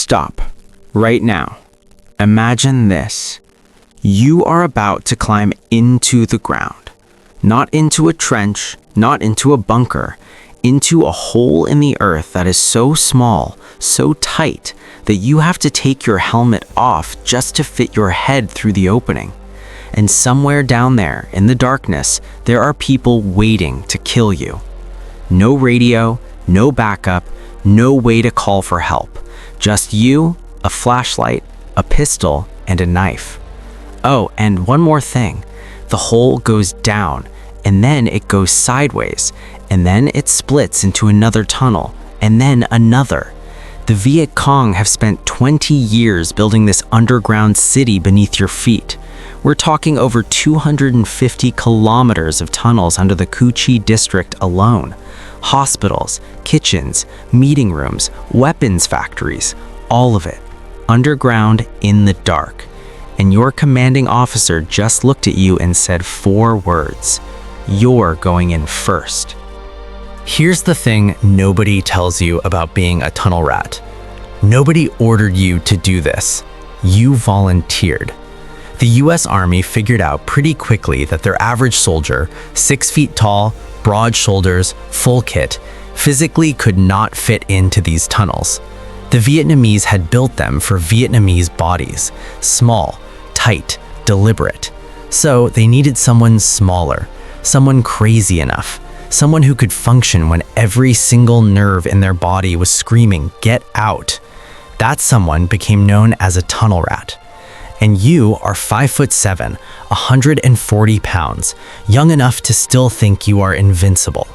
Stop. Right now. Imagine this. You are about to climb into the ground. Not into a trench, not into a bunker, into a hole in the earth that is so small, so tight, that you have to take your helmet off just to fit your head through the opening. And somewhere down there, in the darkness, there are people waiting to kill you. No radio, no backup, no way to call for help. Just you, a flashlight, a pistol, and a knife. Oh, and one more thing. The hole goes down, and then it goes sideways, and then it splits into another tunnel, and then another. The Viet Cong have spent 20 years building this underground city beneath your feet. We're talking over 250 kilometers of tunnels under the Cu Chi district alone. Hospitals, kitchens, meeting rooms, weapons factories, all of it. Underground in the dark. And your commanding officer just looked at you and said 4 words. You're going in first. Here's the thing nobody tells you about being a tunnel rat. Nobody ordered you to do this. You volunteered. The US Army figured out pretty quickly that their average soldier, 6 feet tall, broad shoulders, full kit, physically could not fit into these tunnels. The Vietnamese had built them for Vietnamese bodies, small, tight, deliberate. So they needed someone smaller, someone crazy enough, someone who could function when every single nerve in their body was screaming, "Get out!" That someone became known as a tunnel rat. And you are 5'7", 140 pounds, young enough to still think you are invincible.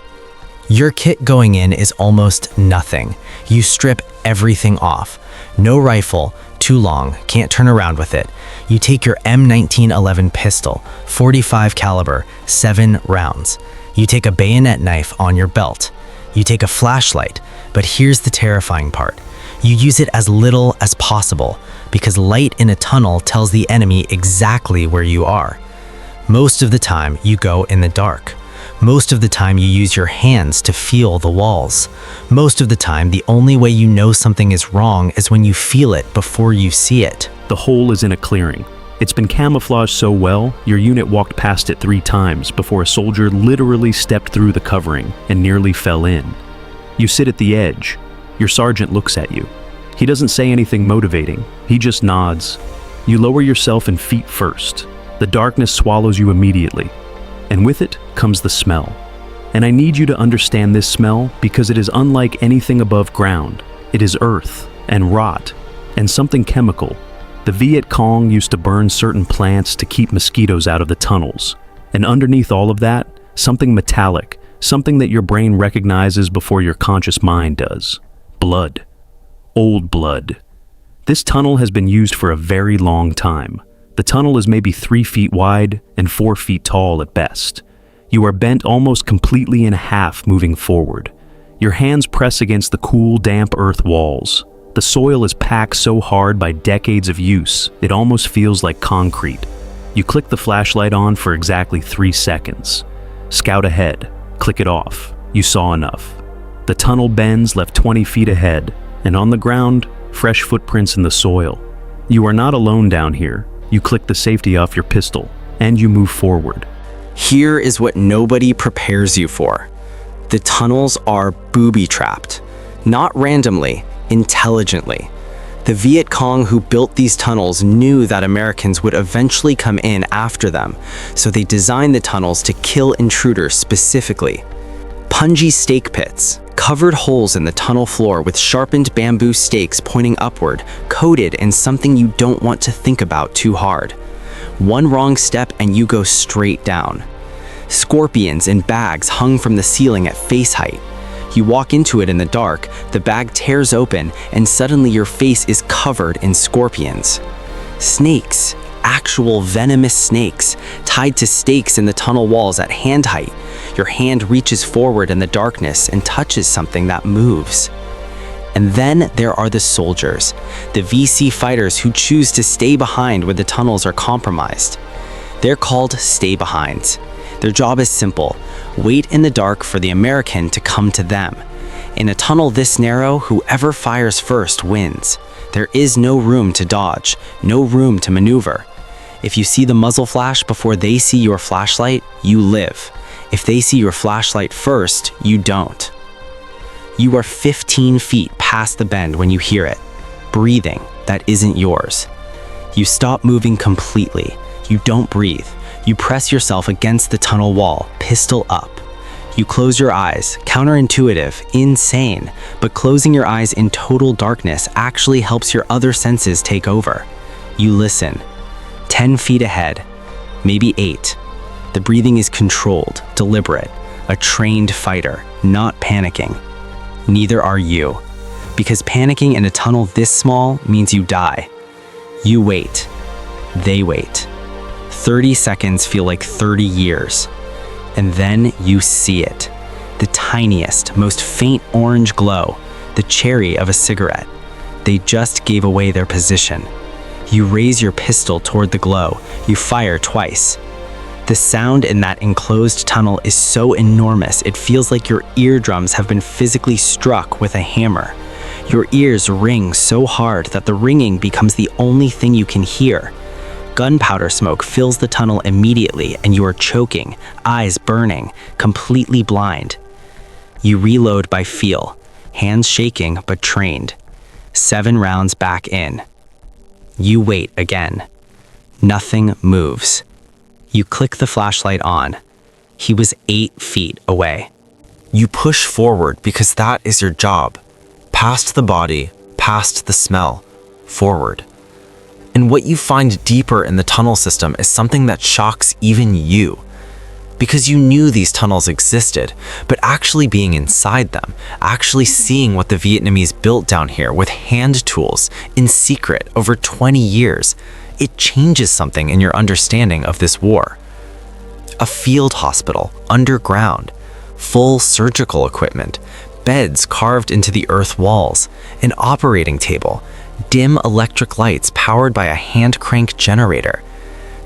Your kit going in is almost nothing. You strip everything off. No rifle, too long, can't turn around with it. You take your M1911 pistol, 45 caliber, 7 rounds. You take a bayonet knife on your belt. You take a flashlight, but here's the terrifying part. You use it as little as possible, because light in a tunnel tells the enemy exactly where you are. Most of the time, you go in the dark. Most of the time, you use your hands to feel the walls. Most of the time, the only way you know something is wrong is when you feel it before you see it. The hole is in a clearing. It's been camouflaged so well, your unit walked past it 3 times before a soldier literally stepped through the covering and nearly fell in. You sit at the edge. Your sergeant looks at you. He doesn't say anything motivating. He just nods. You lower yourself and feet first. The darkness swallows you immediately. And with it comes the smell. And I need you to understand this smell because it is unlike anything above ground. It is earth and rot and something chemical. The Viet Cong used to burn certain plants to keep mosquitoes out of the tunnels. And underneath all of that, something metallic, something that your brain recognizes before your conscious mind does. Blood. Old blood. This tunnel has been used for a very long time. The tunnel is maybe 3 feet wide and 4 feet tall at best. You are bent almost completely in half moving forward. Your hands press against the cool, damp earth walls. The soil is packed so hard by decades of use, it almost feels like concrete. You click the flashlight on for exactly 3 seconds. Scout ahead. Click it off. You saw enough. The tunnel bends left 20 feet ahead, and on the ground, fresh footprints in the soil. You are not alone down here. You click the safety off your pistol, and you move forward. Here is what nobody prepares you for. The tunnels are booby-trapped. Not randomly, intelligently. The Viet Cong who built these tunnels knew that Americans would eventually come in after them, so they designed the tunnels to kill intruders specifically. Punji stake pits, covered holes in the tunnel floor with sharpened bamboo stakes pointing upward, coated in something you don't want to think about too hard. One wrong step and you go straight down. Scorpions in bags hung from the ceiling at face height. You walk into it in the dark, the bag tears open, and suddenly your face is covered in scorpions. Snakes, actual venomous snakes, tied to stakes in the tunnel walls at hand height. Your hand reaches forward in the darkness and touches something that moves. And then there are the soldiers, the VC fighters who choose to stay behind where the tunnels are compromised. They're called stay-behinds. Their job is simple: wait in the dark for the American to come to them. In a tunnel this narrow, whoever fires first wins. There is no room to dodge, no room to maneuver. If you see the muzzle flash before they see your flashlight, you live. If they see your flashlight first, you don't. You are 15 feet past the bend when you hear it. Breathing that isn't yours. You stop moving completely. You don't breathe. You press yourself against the tunnel wall, pistol up. You close your eyes, counterintuitive, insane, but closing your eyes in total darkness actually helps your other senses take over. You listen. 10 feet ahead, maybe 8. The breathing is controlled, deliberate, a trained fighter, not panicking. Neither are you, because panicking in a tunnel this small means you die. You wait. They wait. 30 seconds feel like 30 years. And then you see it. The tiniest, most faint orange glow, the cherry of a cigarette. They just gave away their position. You raise your pistol toward the glow. You fire twice. The sound in that enclosed tunnel is so enormous, it feels like your eardrums have been physically struck with a hammer. Your ears ring so hard that the ringing becomes the only thing you can hear. Gunpowder smoke fills the tunnel immediately, and you are choking, eyes burning, completely blind. You reload by feel, hands shaking but trained. 7 rounds back in. You wait again. Nothing moves. You click the flashlight on. He was 8 feet away. You push forward because that is your job. Past the body, past the smell, forward. And what you find deeper in the tunnel system is something that shocks even you. Because you knew these tunnels existed, but actually being inside them, actually seeing what the Vietnamese built down here with hand tools, in secret, over 20 years, it changes something in your understanding of this war. A field hospital, underground, full surgical equipment, beds carved into the earth walls, an operating table, dim electric lights powered by a hand-crank generator.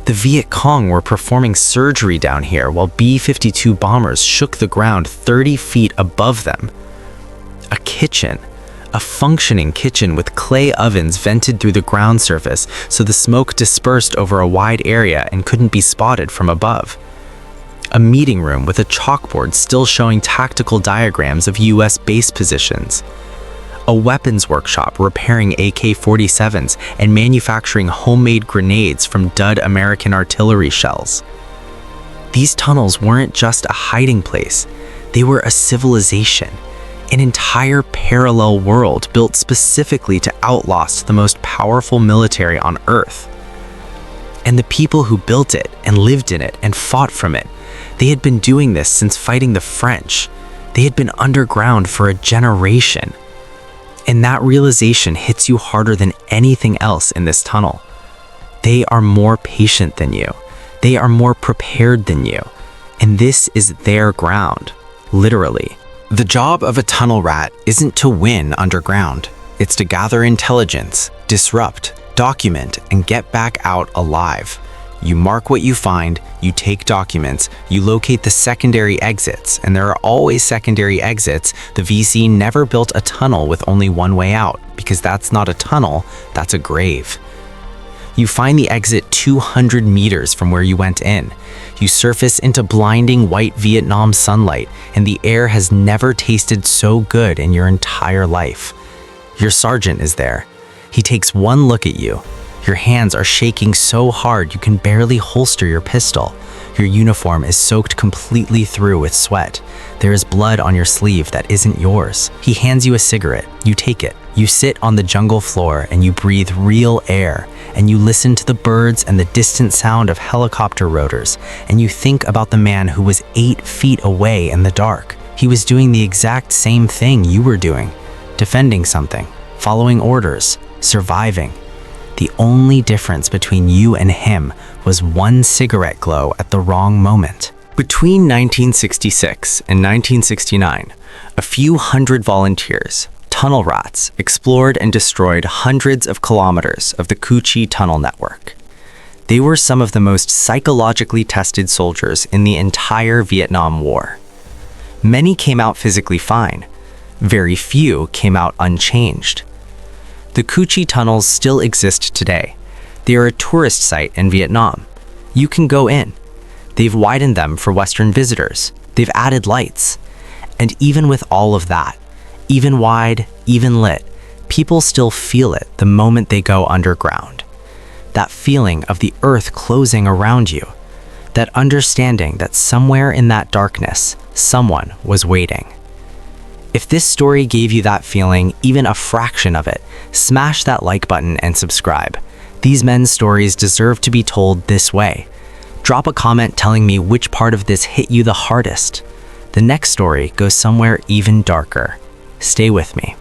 The Viet Cong were performing surgery down here while B-52 bombers shook the ground 30 feet above them. A kitchen, a functioning kitchen with clay ovens vented through the ground surface so the smoke dispersed over a wide area and couldn't be spotted from above. A meeting room with a chalkboard still showing tactical diagrams of US base positions. A weapons workshop repairing AK-47s and manufacturing homemade grenades from dud American artillery shells. These tunnels weren't just a hiding place, they were a civilization, an entire parallel world built specifically to outlast the most powerful military on Earth. And the people who built it and lived in it and fought from it, they had been doing this since fighting the French. They had been underground for a generation. And that realization hits you harder than anything else in this tunnel. They are more patient than you. They are more prepared than you. And this is their ground, literally. The job of a tunnel rat isn't to win underground. It's to gather intelligence, disrupt, document, and get back out alive. You mark what you find, you take documents, you locate the secondary exits, and there are always secondary exits. The VC never built a tunnel with only one way out, because that's not a tunnel, that's a grave. You find the exit 200 meters from where you went in. You surface into blinding white Vietnam sunlight, and the air has never tasted so good in your entire life. Your sergeant is there. He takes one look at you. Your hands are shaking so hard you can barely holster your pistol. Your uniform is soaked completely through with sweat. There is blood on your sleeve that isn't yours. He hands you a cigarette. You take it. You sit on the jungle floor and you breathe real air, and you listen to the birds and the distant sound of helicopter rotors, and you think about the man who was 8 feet away in the dark. He was doing the exact same thing you were doing, defending something, following orders, surviving. The only difference between you and him was one cigarette glow at the wrong moment. Between 1966 and 1969, a few hundred volunteers, tunnel rats, explored and destroyed hundreds of kilometers of the Cu Chi tunnel network. They were some of the most psychologically tested soldiers in the entire Vietnam War. Many came out physically fine. Very few came out unchanged. The Cu Chi tunnels still exist today. They are a tourist site in Vietnam. You can go in. They've widened them for Western visitors. They've added lights. And even with all of that, even wide, even lit, people still feel it the moment they go underground. That feeling of the earth closing around you. That understanding that somewhere in that darkness, someone was waiting. If this story gave you that feeling, even a fraction of it, smash that like button and subscribe. These men's stories deserve to be told this way. Drop a comment telling me which part of this hit you the hardest. The next story goes somewhere even darker. Stay with me.